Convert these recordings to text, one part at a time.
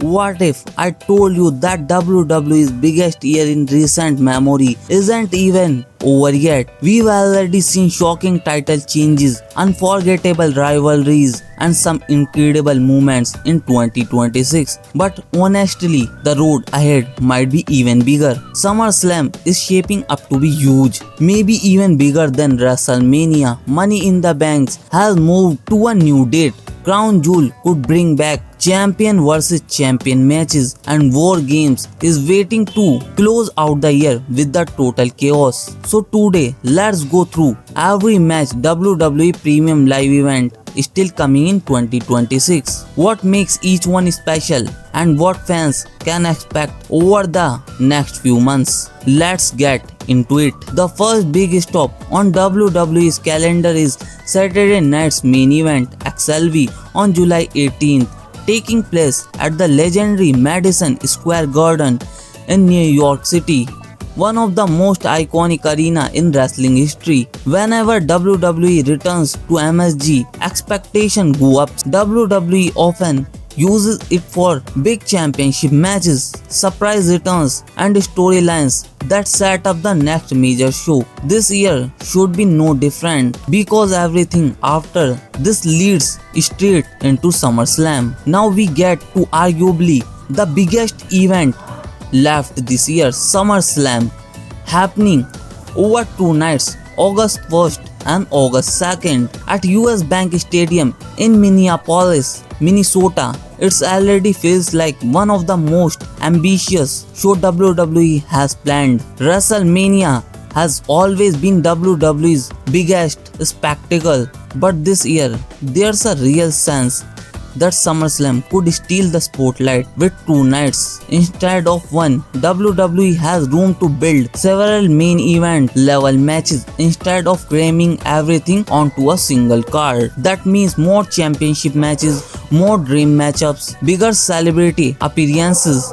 What if I told you that WWE's biggest year in recent memory isn't even over yet? We've already seen shocking title changes, unforgettable rivalries, and some incredible moments in 2026. But honestly, the road ahead might be even bigger. SummerSlam is shaping up to be huge, maybe even bigger than WrestleMania. Money in the Bank has moved to a new date. Crown Jewel could bring back champion versus champion matches, and War Games is waiting to close out the year with the total chaos. So today, let's go through every match WWE Premium Live event is still coming in 2026. What makes each one special and what fans can expect over the next few months. Let's get into it. The first big stop on WWE's calendar is Saturday night's main event XLV on July 18th, taking place at the legendary Madison Square Garden in New York City, one of the most iconic arena in wrestling history. Whenever WWE returns to MSG, expectations go up. WWE often uses it for big championship matches, surprise returns, and storylines that set up the next major show. This year should be no different because everything after this leads straight into SummerSlam. Now we get to arguably the biggest event left this year, SummerSlam, happening over 2 nights, August 1st and August 2nd at US Bank Stadium in Minneapolis, Minnesota. It already feels like one of the most ambitious show WWE has planned. WrestleMania has always been WWE's biggest spectacle, but this year there's a real sense that SummerSlam could steal the spotlight with 2 nights instead of one. WWE has room to build several main event level matches instead of cramming everything onto a single card. That means more championship matches, more dream matchups, bigger celebrity appearances,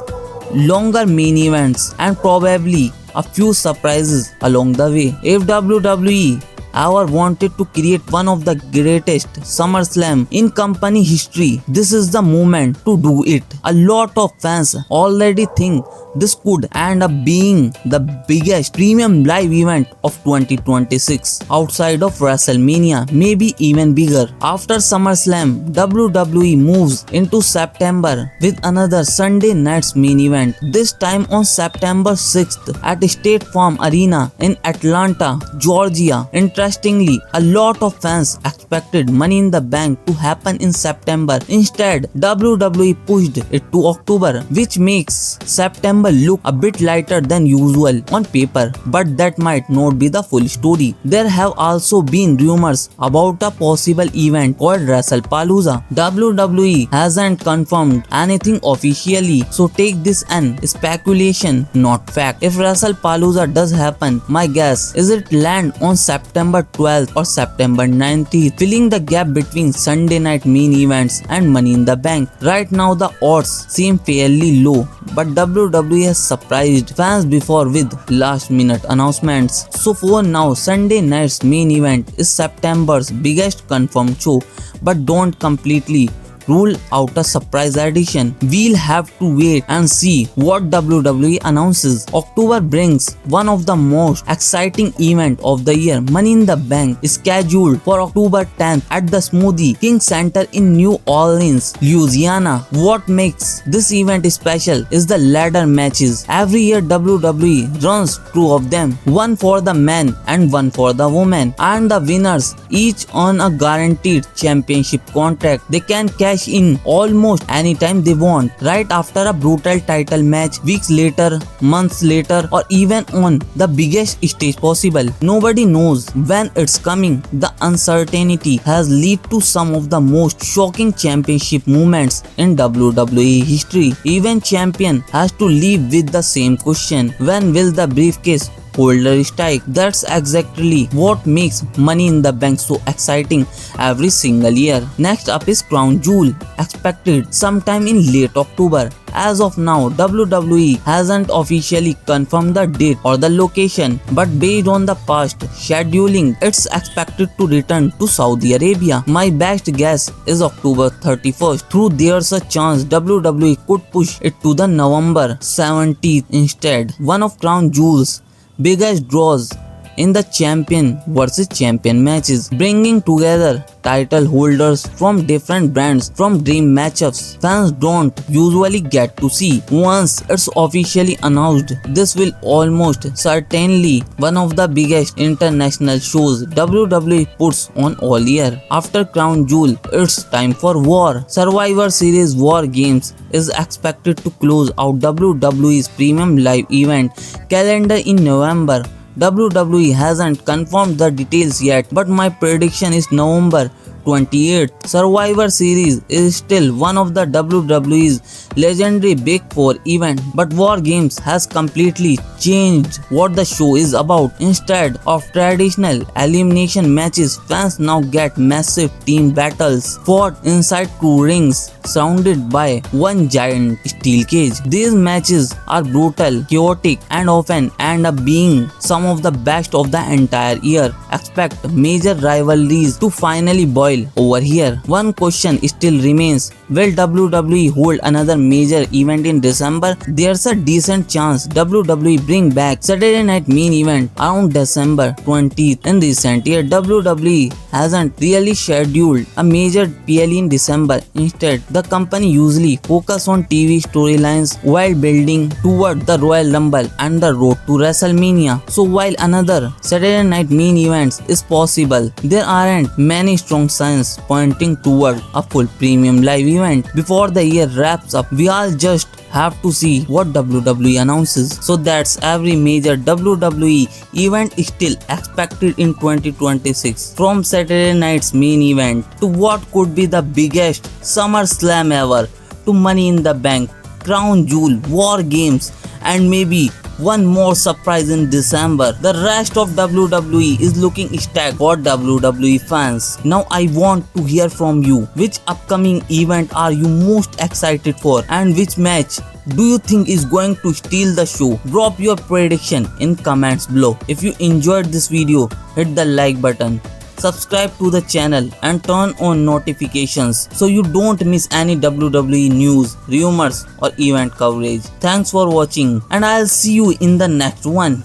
longer main events, and probably a few surprises along the way. If WWE ever wanted to create one of the greatest SummerSlam in company history, this is the moment to do it. A lot of fans already think this could end up being the biggest premium live event of 2026 outside of WrestleMania, maybe even bigger. After SummerSlam, WWE moves into September with another Sunday night's main event, this time on September 6th at State Farm Arena in Atlanta, Georgia. Interestingly, a lot of fans expected Money in the Bank to happen in September. Instead, WWE pushed it to October, which makes September look a bit lighter than usual on paper, but that might not be the full story. There have also been rumors about a possible event called WrestlePalooza. WWE hasn't confirmed anything officially, so take this as speculation, not fact. If WrestlePalooza does happen, my guess is it land on September 12th or September 19th, filling the gap between Sunday night main events and Money in the Bank. Right now the odds seem fairly low, but WWE has surprised fans before with last minute announcements. So for now, Sunday night's main event is September's biggest confirmed show, but don't completely rule out a surprise addition. We'll have to wait and see what WWE announces. October brings one of the most exciting events of the year. Money in the Bank is scheduled for October 10th at the Smoothie King Center in New Orleans, Louisiana. What makes this event special is the ladder matches. Every year WWE runs 2 of them, one for the men and one for the women, and the winners each earn a guaranteed championship contract. They can cash in almost anytime they want, right after a brutal title match, weeks later, months later, or even on the biggest stage possible. Nobody knows when it's coming. The uncertainty has led to some of the most shocking championship moments in WWE history. Even champion has to live with the same question: when will the briefcase holder strike. That's exactly what makes Money in the Bank so exciting every single year. Next up is Crown Jewel, expected sometime in late October. As of now, WWE hasn't officially confirmed the date or the location, but based on the past scheduling, it's expected to return to Saudi Arabia. My best guess is October 31st. Though there's a chance WWE could push it to the November 17th instead. One of Crown Jewel's biggest draws in the champion versus champion matches, bringing together title holders from different brands from dream matchups fans don't usually get to see. Once it's officially announced, this will almost certainly one of the biggest international shows WWE puts on all year. After Crown Jewel, it's time for War. Survivor Series War Games is expected to close out WWE's premium live event calendar in November. WWE hasn't confirmed the details yet, but my prediction is November 28th. Survivor Series is still one of the WWE's legendary Big Four event, but War Games has completely changed what the show is about. Instead of traditional elimination matches, fans now get massive team battles fought inside two rings surrounded by one giant steel cage. These matches are brutal, chaotic, and often end up being some of the best of the entire year. Expect major rivalries to finally boil over here. One question still remains: will WWE hold another major event in December? There's a decent chance WWE bring back Saturday Night Main Event around December 20th. In recent year, WWE hasn't really scheduled a major PLE in December. Instead, the company usually focus on TV storylines while building toward the Royal Rumble and the road to WrestleMania. So while another Saturday Night Main Events is possible, there aren't many strong signs pointing toward a full premium live event before the year wraps up. We all just have to see what WWE announces. So that's every major WWE event is still expected in 2026. From Saturday night's main event to what could be the biggest SummerSlam ever, to Money in the Bank, Crown Jewel, War Games, and maybe one more surprise in December. The rest of WWE is looking stacked for WWE fans. Now I want to hear from you. Which upcoming event are you most excited for, and which match do you think is going to steal the show? Drop your prediction in comments below. If you enjoyed this video, hit the like button, subscribe to the channel, and turn on notifications so you don't miss any WWE news, rumors, or event coverage. Thanks for watching, and I'll see you in the next one.